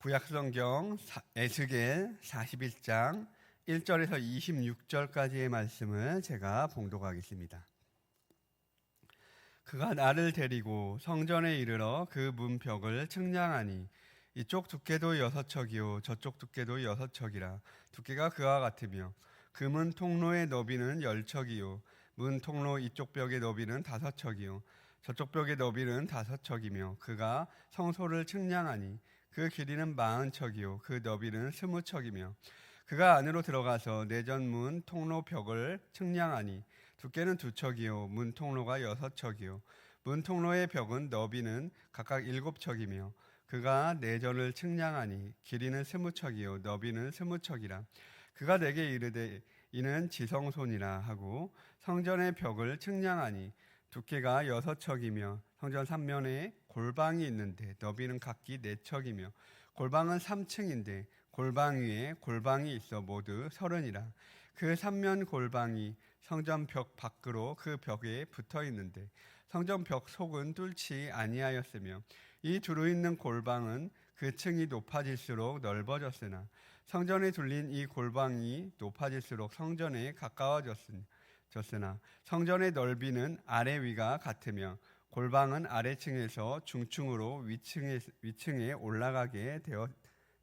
구약성경 에스겔 41장 1절에서 26절까지의 말씀을 제가 봉독하겠습니다. 그가 나를 데리고 성전에 이르러 그 문벽을 측량하니 이쪽 두께도 6척이요 저쪽 두께도 6척이라. 두께가 그와 같으며 그 문 통로의 너비는 10척이요 문 통로 이쪽 벽의 너비는 5척이요 저쪽 벽의 너비는 5척이며 그가 성소를 측량하니 그 길이는 40척이요 그 너비는 20척이며 그가 안으로 들어가서 내전문 통로 벽을 측량하니 두께는 2척이요 문 통로가 6척이요 문 통로의 벽은 너비는 각각 7척이며 그가 내전을 측량하니 길이는 20척이요 너비는 20척이라. 그가 내게 이르되 이는 지성소니라 하고 성전의 벽을 측량하니 두께가 6척이며 성전 3면에 골방이 있는데 너비는 각기 4척이며 골방은 3층인데 골방 위에 골방이 있어 모두 30이라. 그 3면 골방이 성전 벽 밖으로 그 벽에 붙어 있는데 성전 벽 속은 뚫지 아니하였으며 이 두루 있는 골방은 그 층이 높아질수록 넓어졌으나 성전에 둘린 이 골방이 높아질수록 성전에 가까워졌으나 성전의 넓이는 아래 위가 같으며 골방은 아래층에서 중층으로 위층에 올라가게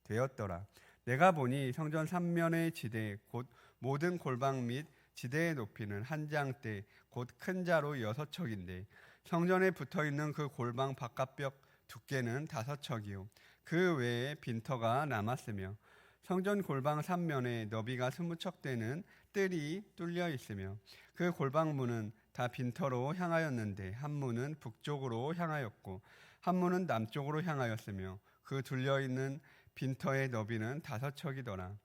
되었더라. 내가 보니 성전 3면의 지대 곧 모든 골방 및 지대의 높이는 한 장대 곧 큰 자로 6척인데 성전에 붙어있는 그 골방 바깥벽 두께는 5척이요 그 외에 빈터가 남았으며 성전 골방 3면에 너비가 20척 되는 뜰이 뚫려 있으며 그 골방 문은 다 빈터로 향하였는데 한 문은 북쪽으로 향하였고 한 문은 남쪽으로 향하였으며 그 둘려있는 빈터의 너비는 5척이더라.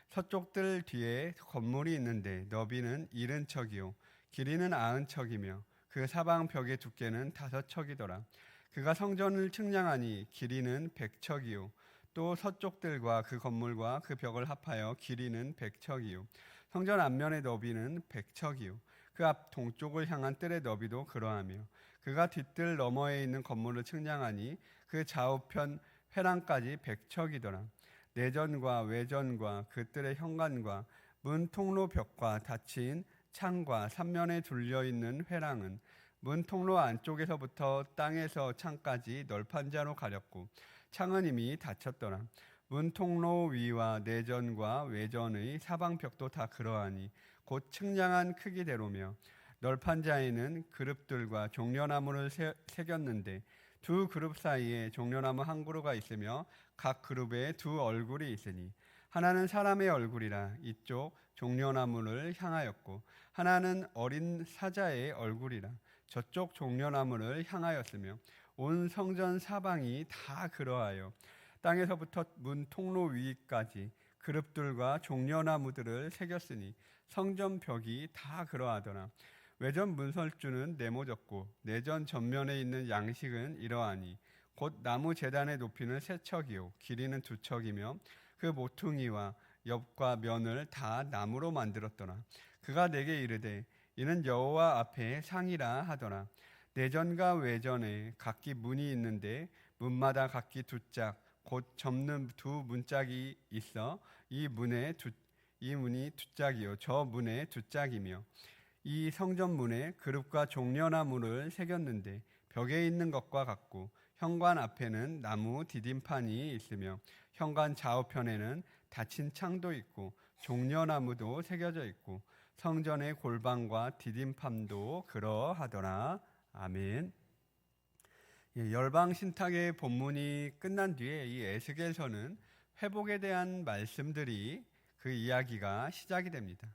서쪽 뜰 뒤에 건물이 있는데 너비는 70척이요 길이는 90척이며 그 사방 벽의 두께는 5척이더라. 그가 성전을 측량하니 길이는 100척이요 또 서쪽 뜰과 그 건물과 그 벽을 합하여 길이는 100척이요 성전 앞면의 너비는 100척이요 그 앞 동쪽을 향한 뜰의 너비도 그러하며 그가 뒷뜰 너머에 있는 건물을 측량하니 그 좌우편 회랑까지 100척이더라. 내전과 외전과 그 뜰의 현관과 문 통로 벽과 닫힌 창과 3면에 둘려있는 회랑은 문 통로 안쪽에서부터 땅에서 창까지 널판자로 가렸고 창은 이미 닫혔더라. 문 통로 위와 내전과 외전의 사방벽도 다 그러하니 곧 측량한 크기대로며 널판자에는 그룹들과 종려나무를 새겼는데 두 그룹 사이에 종려나무 한 그루가 있으며 각 그룹에 두 얼굴이 있으니 하나는 사람의 얼굴이라 이쪽 종려나무를 향하였고 하나는 어린 사자의 얼굴이라 저쪽 종려나무를 향하였으며 온 성전 사방이 다 그러하여 땅에서부터 문 통로 위까지 그룹들과 종려나무들을 새겼으니 성전 벽이 다 그러하더라. 외전 문설주는 네모졌고 내전 전면에 있는 양식은 이러하니 곧 나무 제단의 높이는 3척이요 길이는 2척이며 그 모퉁이와 옆과 면을 다 나무로 만들었더라. 그가 내게 이르되 이는 여호와 앞에 상이라 하더라. 내전과 외전에 각기 문이 있는데 문마다 각기 2짝 곧 접는 2 문짝이 있어 이 문이 2짝이요 저 문에 2짝이며 이 성전문에 그룹과 종려나무를 새겼는데 벽에 있는 것과 같고 현관 앞에는 나무 디딤판이 있으며 현관 좌우편에는 닫힌 창도 있고 종려나무도 새겨져 있고 성전의 골방과 디딤판도 그러하더라. 아멘. 열방신탁의 본문이 끝난 뒤에 이 에스겔서는 회복에 대한 말씀들이 그 이야기가 시작이 됩니다.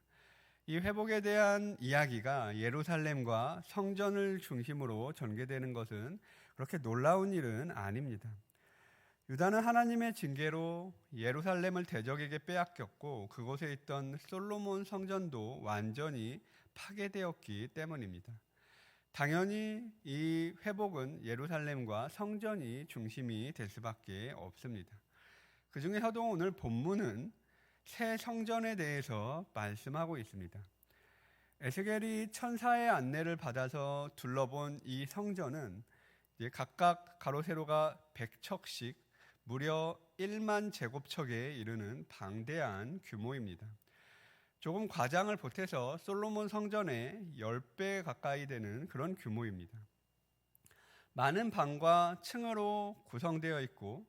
이 회복에 대한 이야기가 예루살렘과 성전을 중심으로 전개되는 것은 그렇게 놀라운 일은 아닙니다. 유다는 하나님의 징계로 예루살렘을 대적에게 빼앗겼고 그곳에 있던 솔로몬 성전도 완전히 파괴되었기 때문입니다. 당연히 이 회복은 예루살렘과 성전이 중심이 될 수밖에 없습니다. 그 중에서도 오늘 본문은 새 성전에 대해서 말씀하고 있습니다. 에스겔이 천사의 안내를 받아서 둘러본 이 성전은 각각 가로 세로가 100척씩 무려 1만 제곱척에 이르는 방대한 규모입니다. 조금 과장을 보태서 솔로몬 성전의 10배 가까이 되는 그런 규모입니다. 많은 방과 층으로 구성되어 있고,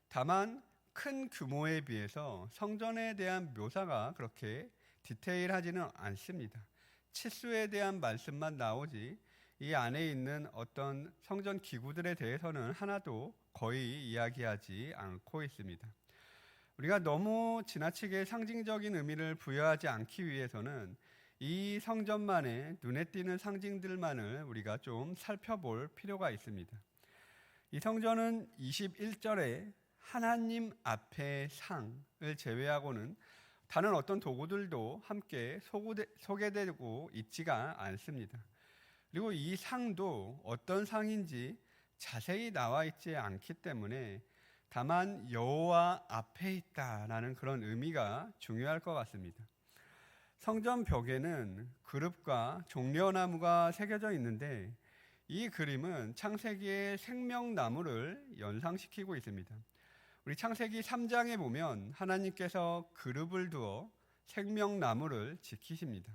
다만 큰 규모에 비해서 성전에 대한 묘사가 그렇게 디테일하지는 않습니다. 치수에 대한 말씀만 나오지 이 안에 있는 어떤 성전 기구들에 대해서는 하나도 거의 이야기하지 않고 있습니다. 우리가 너무 지나치게 상징적인 의미를 부여하지 않기 위해서는 이 성전만의 눈에 띄는 상징들만을 우리가 좀 살펴볼 필요가 있습니다. 이 성전은 21절에 하나님 앞의 상을 제외하고는 다른 어떤 도구들도 함께 소개되고 있지가 않습니다. 그리고 이 상도 어떤 상인지 자세히 나와 있지 않기 때문에 다만 여호와 앞에 있다라는 그런 의미가 중요할 것 같습니다. 성전 벽에는 그룹과 종려나무가 새겨져 있는데 이 그림은 창세기의 생명나무를 연상시키고 있습니다. 우리 창세기 3장에 보면 하나님께서 그룹을 두어 생명나무를 지키십니다.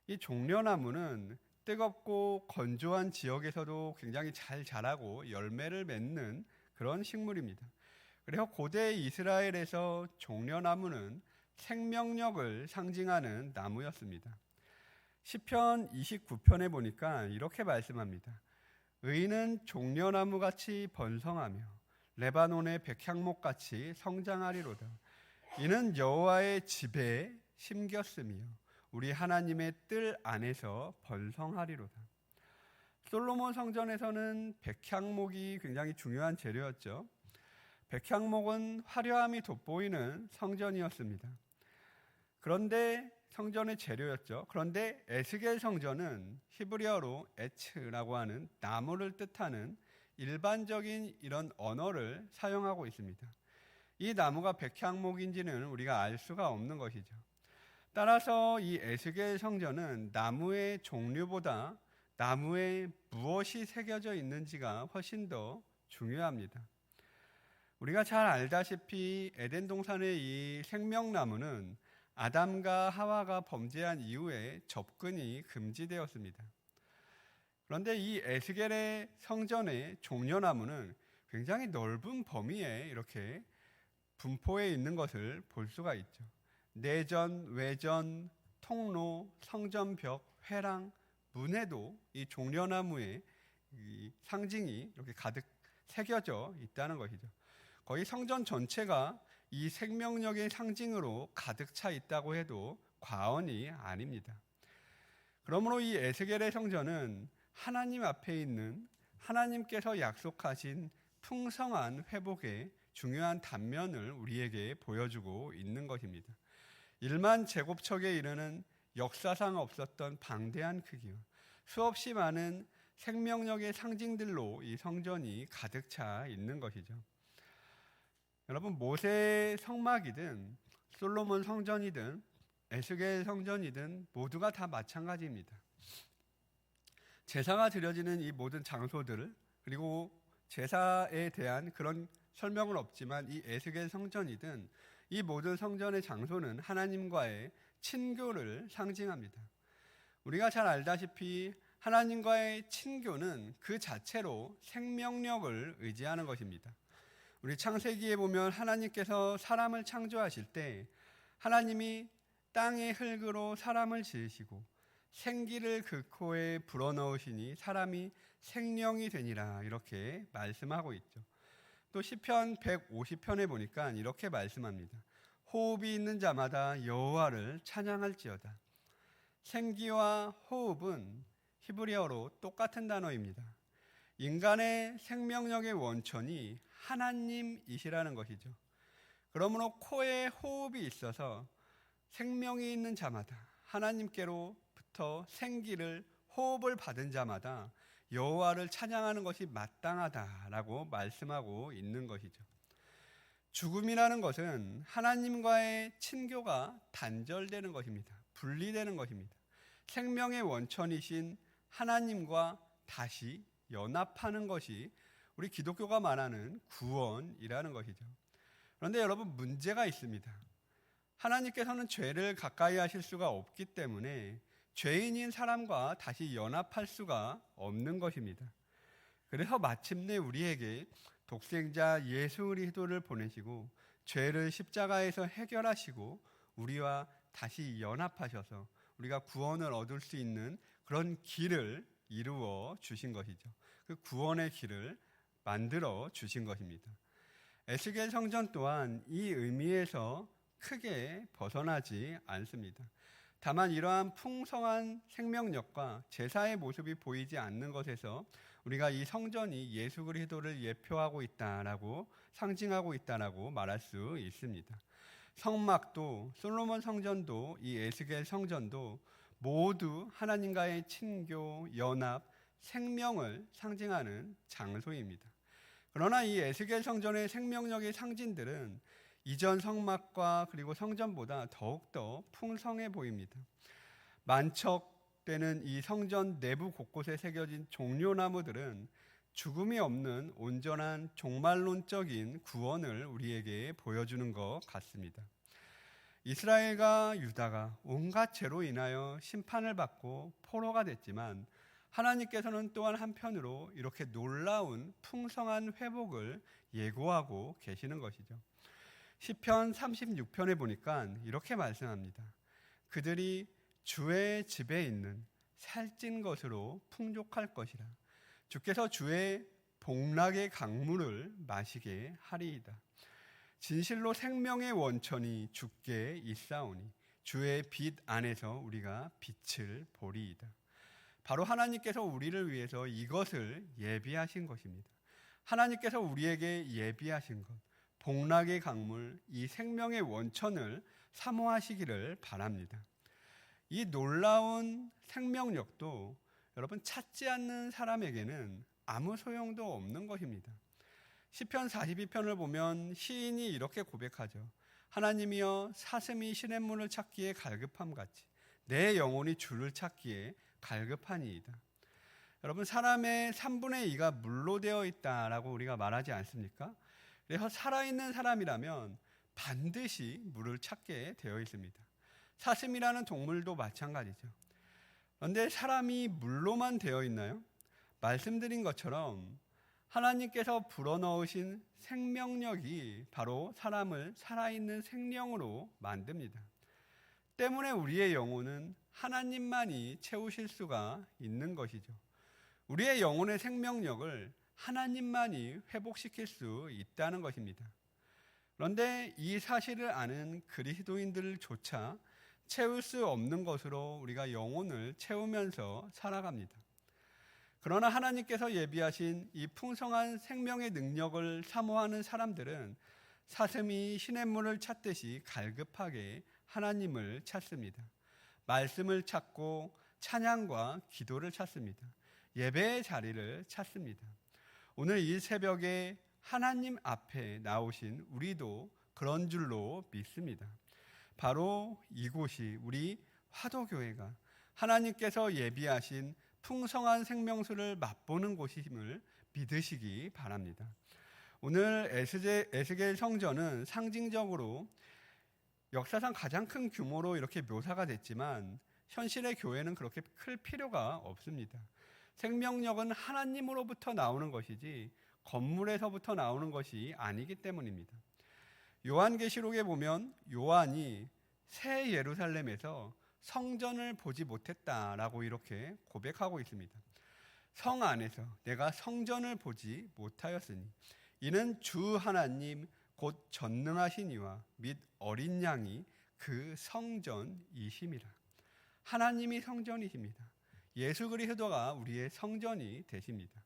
이 종려나무는 뜨겁고 건조한 지역에서도 굉장히 잘 자라고 열매를 맺는 그런 식물입니다. 그래서 고대 이스라엘에서 종려나무는 생명력을 상징하는 나무였습니다. 시편 29편에 보니까 이렇게 말씀합니다. 의인은 종려나무같이 번성하며 레바논의 백향목같이 성장하리로다. 이는 여호와의 집에 심겼으며 우리 하나님의 뜰 안에서 번성하리로다. 솔로몬 성전에서는 백향목이 굉장히 중요한 재료였죠. 백향목은 화려함이 돋보이는 성전이었습니다. 그런데 성전의 재료였죠. 그런데 에스겔 성전은 히브리어로 에츠라고 하는 나무를 뜻하는 일반적인 이런 언어를 사용하고 있습니다. 이 나무가 백향목인지는 우리가 알 수가 없는 것이죠. 따라서 이 에스겔 성전은 나무의 종류보다 나무에 무엇이 새겨져 있는지가 훨씬 더 중요합니다. 우리가 잘 알다시피 에덴 동산의 이 생명나무는 아담과 하와가 범죄한 이후에 접근이 금지되었습니다. 그런데 이 에스겔의 성전의 종려나무는 굉장히 넓은 범위에 이렇게 분포해 있는 것을 볼 수가 있죠. 내전, 외전, 통로, 성전벽, 회랑, 문에도 이 종려나무의 이 상징이 이렇게 가득 새겨져 있다는 것이죠. 거의 성전 전체가 이 생명력의 상징으로 가득 차 있다고 해도 과언이 아닙니다. 그러므로 이 에스겔의 성전은 하나님 앞에 있는 하나님께서 약속하신 풍성한 회복의 중요한 단면을 우리에게 보여주고 있는 것입니다. 1만 제곱척에 이르는 역사상 없었던 방대한 크기와 수없이 많은 생명력의 상징들로 이 성전이 가득 차 있는 것이죠. 여러분, 모세 성막이든 솔로몬 성전이든 에스겔 성전이든 모두가 다 마찬가지입니다. 제사가 드려지는 이 모든 장소들, 그리고 제사에 대한 그런 설명은 없지만 이 에스겔 성전이든 이 모든 성전의 장소는 하나님과의 친교를 상징합니다. 우리가 잘 알다시피 하나님과의 친교는 그 자체로 생명력을 의지하는 것입니다. 우리 창세기에 보면 하나님께서 사람을 창조하실 때 하나님이 땅의 흙으로 사람을 지으시고 생기를 그 코에 불어넣으시니 사람이 생령이 되니라 이렇게 말씀하고 있죠. 또 시편 150편에 보니까 이렇게 말씀합니다. 호흡이 있는 자마다 여호와를 찬양할지어다. 생기와 호흡은 히브리어로 똑같은 단어입니다. 인간의 생명력의 원천이 하나님이시라는 것이죠. 그러므로 코에 호흡이 있어서 생명이 있는 자마다 하나님께로부터 생기를 호흡을 받은 자마다 여호와를 찬양하는 것이 마땅하다라고 말씀하고 있는 것이죠. 죽음이라는 것은 하나님과의 친교가 단절되는 것입니다. 분리되는 것입니다. 생명의 원천이신 하나님과 다시 연합하는 것이 우리 기독교가 말하는 구원이라는 것이죠. 그런데 여러분, 문제가 있습니다. 하나님께서는 죄를 가까이 하실 수가 없기 때문에 죄인인 사람과 다시 연합할 수가 없는 것입니다. 그래서 마침내 우리에게 독생자 예수 그리스도를 보내시고 죄를 십자가에서 해결하시고 우리와 다시 연합하셔서 우리가 구원을 얻을 수 있는 그런 길을 이루어 주신 것이죠. 그 구원의 길을 만들어 주신 것입니다. 에스겔 성전 또한 이 의미에서 크게 벗어나지 않습니다. 다만 이러한 풍성한 생명력과 제사의 모습이 보이지 않는 것에서 우리가 이 성전이 예수 그리스도를 예표하고 있다라고, 상징하고 있다라고 말할 수 있습니다. 성막도, 솔로몬 성전도, 이 에스겔 성전도 모두 하나님과의 친교, 연합, 생명을 상징하는 장소입니다. 그러나 이 에스겔 성전의 생명력의 상징들은 이전 성막과 그리고 성전보다 더욱더 풍성해 보입니다. 만척되는 이 성전 내부 곳곳에 새겨진 종려나무들은 죽음이 없는 온전한 종말론적인 구원을 우리에게 보여주는 것 같습니다. 이스라엘과 유다가 온갖 죄로 인하여 심판을 받고 포로가 됐지만 하나님께서는 또한 한편으로 이렇게 놀라운 풍성한 회복을 예고하고 계시는 것이죠. 시편 36편에 보니까 이렇게 말씀합니다. 그들이 주의 집에 있는 살찐 것으로 풍족할 것이라. 주께서 주의 복락의 강물을 마시게 하리이다. 진실로 생명의 원천이 주께 있사오니 주의 빛 안에서 우리가 빛을 보리이다. 바로 하나님께서 우리를 위해서 이것을 예비하신 것입니다. 하나님께서 우리에게 예비하신 것, 복락의 강물, 이 생명의 원천을 사모하시기를 바랍니다. 이 놀라운 생명력도 여러분 찾지 않는 사람에게는 아무 소용도 없는 것입니다. 시편 42편을 보면 시인이 이렇게 고백하죠. 하나님이여 사슴이 시냇물을 찾기에 갈급함 같이 내 영혼이 주를 찾기에 갈급하니이다. 여러분, 사람의 3분의 2가 물로 되어 있다라고 우리가 말하지 않습니까? 그래서 살아있는 사람이라면 반드시 물을 찾게 되어 있습니다. 사슴이라는 동물도 마찬가지죠. 그런데 사람이 물로만 되어 있나요? 말씀드린 것처럼 하나님께서 불어넣으신 생명력이 바로 사람을 살아있는 생명으로 만듭니다. 때문에 우리의 영혼은 하나님만이 채우실 수가 있는 것이죠. 우리의 영혼의 생명력을 하나님만이 회복시킬 수 있다는 것입니다. 그런데 이 사실을 아는 그리스도인들조차 채울 수 없는 것으로 우리가 영혼을 채우면서 살아갑니다. 그러나 하나님께서 예비하신 이 풍성한 생명의 능력을 사모하는 사람들은 사슴이 시냇물을 찾듯이 갈급하게 하나님을 찾습니다. 말씀을 찾고 찬양과 기도를 찾습니다. 예배의 자리를 찾습니다. 오늘 이 새벽에 하나님 앞에 나오신 우리도 그런 줄로 믿습니다. 바로 이곳이 우리 화도교회가 하나님께서 예비하신 풍성한 생명수를 맛보는 곳임을 믿으시기 바랍니다. 오늘 에스겔 성전은 상징적으로 역사상 가장 큰 규모로 이렇게 묘사가 됐지만 현실의 교회는 그렇게 클 필요가 없습니다. 생명력은 하나님으로부터 나오는 것이지 건물에서부터 나오는 것이 아니기 때문입니다. 요한계시록에 보면 요한이 새 예루살렘에서 성전을 보지 못했다라고 이렇게 고백하고 있습니다. 성 안에서 내가 성전을 보지 못하였으니 이는 주 하나님 곧 전능하신 이와 및 어린 양이 그 성전이심이라. 하나님이 성전이십니다. 예수 그리스도가 우리의 성전이 되십니다.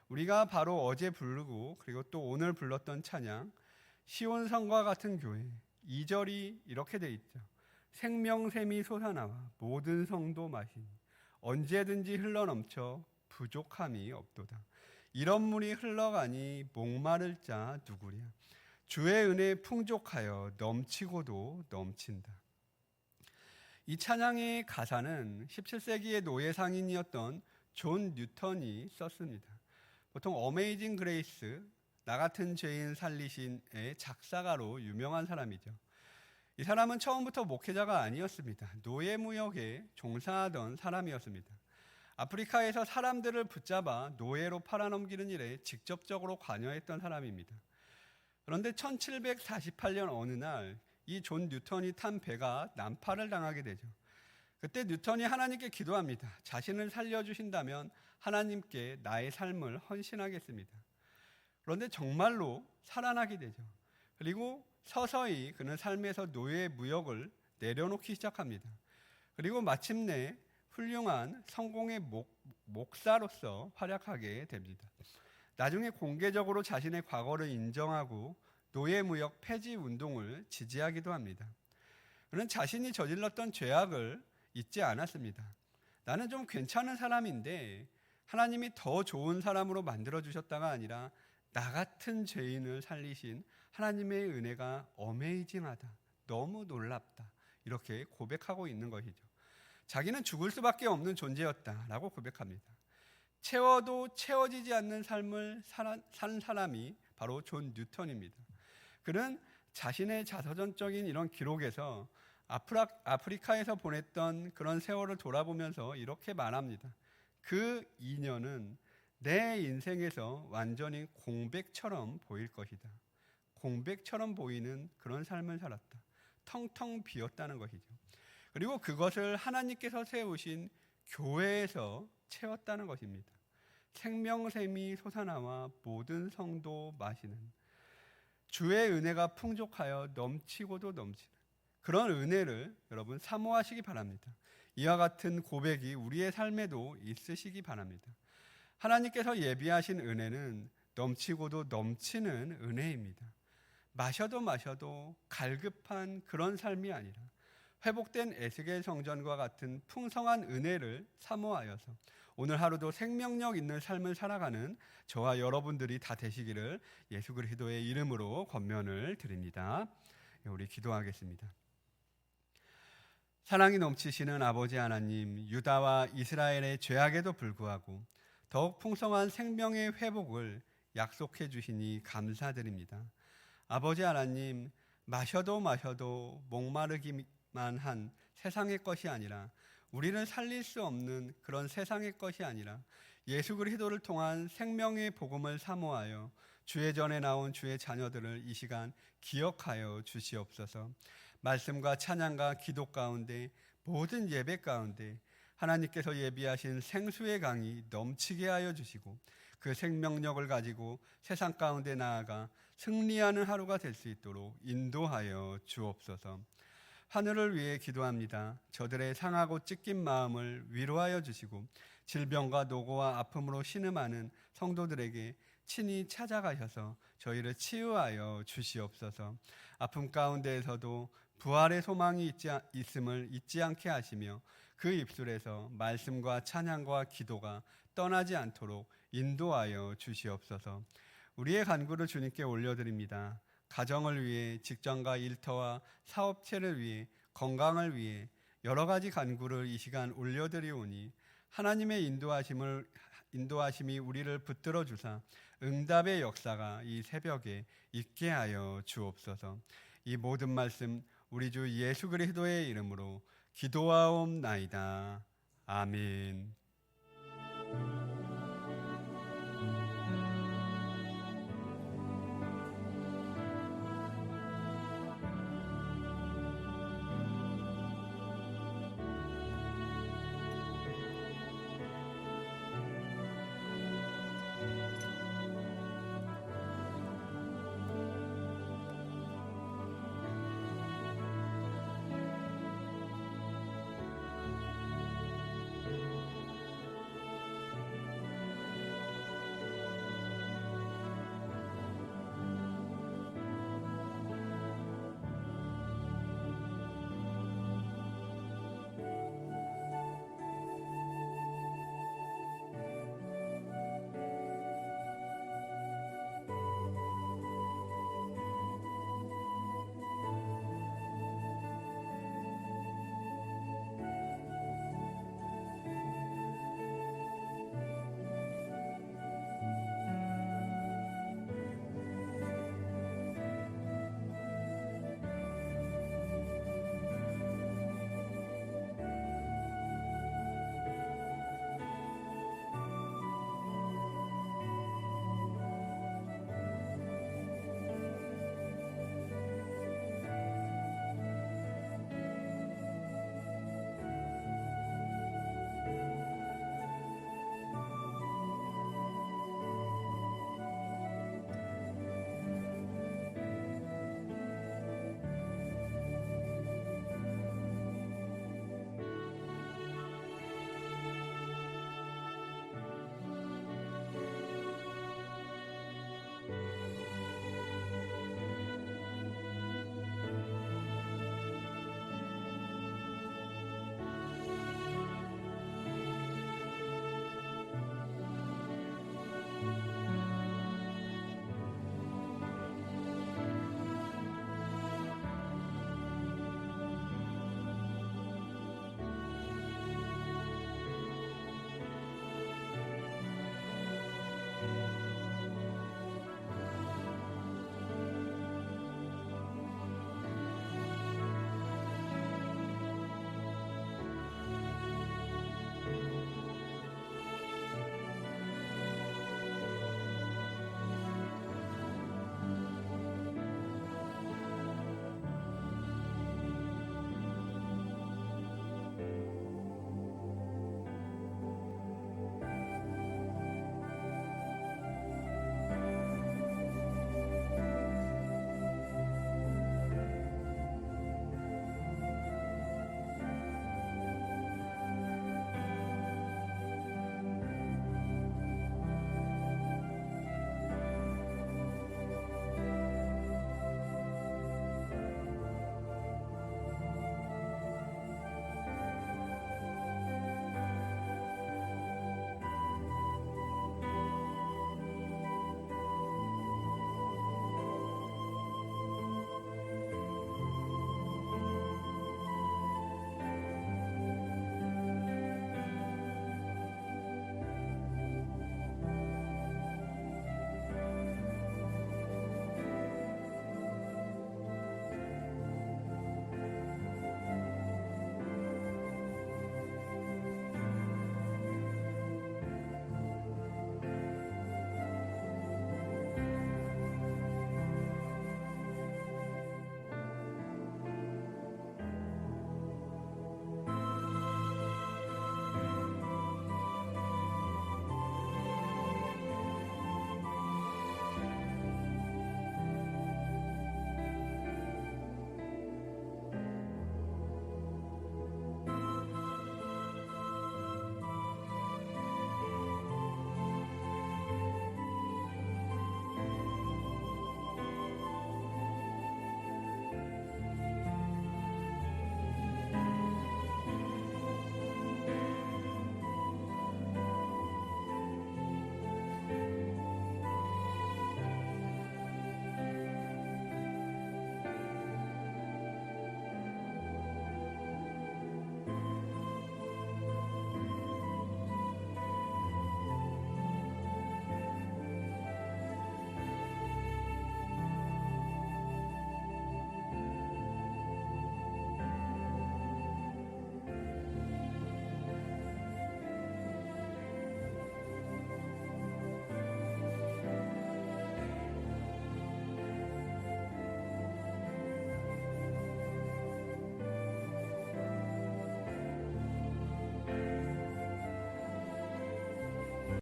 우리가 바로 어제 부르고 그리고 또 오늘 불렀던 찬양 시온성과 같은 교회 2절이 이렇게 돼 있죠. 생명샘이 솟아나와 모든 성도 마시니 언제든지 흘러넘쳐 부족함이 없도다. 이런 물이 흘러가니 목마를 자 누구랴. 주의 은혜 풍족하여 넘치고도 넘친다. 이 찬양의 가사는 17세기의 노예 상인이었던 존 뉴턴이 썼습니다. 보통 어메이징 그레이스, 나 같은 죄인 살리신의 작사가로 유명한 사람이죠. 이 사람은 처음부터 목회자가 아니었습니다. 노예무역에 종사하던 사람이었습니다. 아프리카에서 사람들을 붙잡아 노예로 팔아넘기는 일에 직접적으로 관여했던 사람입니다. 그런데 1748년 어느 날 이 존 뉴턴이 탄 배가 난파를 당하게 되죠. 그때 뉴턴이 하나님께 기도합니다. 자신을 살려주신다면 하나님께 나의 삶을 헌신하겠습니다. 그런데 정말로 살아나게 되죠. 그리고 서서히 그는 삶에서 노예 무역을 내려놓기 시작합니다. 그리고 마침내 훌륭한 성공의 목사로서 활약하게 됩니다. 나중에 공개적으로 자신의 과거를 인정하고 노예무역 폐지 운동을 지지하기도 합니다. 그는 자신이 저질렀던 죄악을 잊지 않았습니다. 나는 좀 괜찮은 사람인데 하나님이 더 좋은 사람으로 만들어주셨다가 아니라 나 같은 죄인을 살리신 하나님의 은혜가 어메이징하다, 너무 놀랍다, 이렇게 고백하고 있는 것이죠. 자기는 죽을 수밖에 없는 존재였다라고 고백합니다. 채워도 채워지지 않는 삶을 산 사람이 바로 존 뉴턴입니다. 그는 자신의 자서전적인 이런 기록에서 아프리카에서 보냈던 그런 세월을 돌아보면서 이렇게 말합니다. 그 2년은 내 인생에서 완전히 공백처럼 보일 것이다. 공백처럼 보이는 그런 삶을 살았다. 텅텅 비었다는 것이죠. 그리고 그것을 하나님께서 세우신 교회에서 채웠다는 것입니다. 생명샘이 솟아나와 모든 성도 마시는 주의 은혜가 풍족하여 넘치고도 넘치는 그런 은혜를 여러분 사모하시기 바랍니다. 이와 같은 고백이 우리의 삶에도 있으시기 바랍니다. 하나님께서 예비하신 은혜는 넘치고도 넘치는 은혜입니다. 마셔도 마셔도 갈급한 그런 삶이 아니라 회복된 에스겔 성전과 같은 풍성한 은혜를 사모하여서 오늘 하루도 생명력 있는 삶을 살아가는 저와 여러분들이 다 되시기를 예수 그리스도의 이름으로 권면을 드립니다. 우리 기도하겠습니다. 사랑이 넘치시는 아버지 하나님, 유다와 이스라엘의 죄악에도 불구하고 더욱 풍성한 생명의 회복을 약속해 주시니 감사드립니다. 아버지 하나님, 마셔도 마셔도 목마르기만 한 세상의 것이 아니라 우리를 살릴 수 없는 그런 세상의 것이 아니라 예수 그리스도를 통한 생명의 복음을 사모하여 주의 전에 나온 주의 자녀들을 이 시간 기억하여 주시옵소서. 말씀과 찬양과 기도 가운데 모든 예배 가운데 하나님께서 예비하신 생수의 강이 넘치게 하여 주시고 그 생명력을 가지고 세상 가운데 나아가 승리하는 하루가 될 수 있도록 인도하여 주옵소서. 하늘을 위해 기도합니다. 저들의 상하고 찢긴 마음을 위로하여 주시고 질병과 노고와 아픔으로 신음하는 성도들에게 친히 찾아가셔서 저희를 치유하여 주시옵소서. 아픔 가운데에서도 부활의 소망이 있음을 잊지 않게 하시며 그 입술에서 말씀과 찬양과 기도가 떠나지 않도록 인도하여 주시옵소서. 우리의 간구를 주님께 올려드립니다. 가정을 위해, 직장과 일터와 사업체를 위해, 건강을 위해 여러 가지 간구를 이 시간 올려드리오니 하나님의 인도하심이 우리를 붙들어 주사 응답의 역사가 이 새벽에 있게 하여 주옵소서. 이 모든 말씀 우리 주 예수 그리스도의 이름으로 기도하옵나이다. 아멘.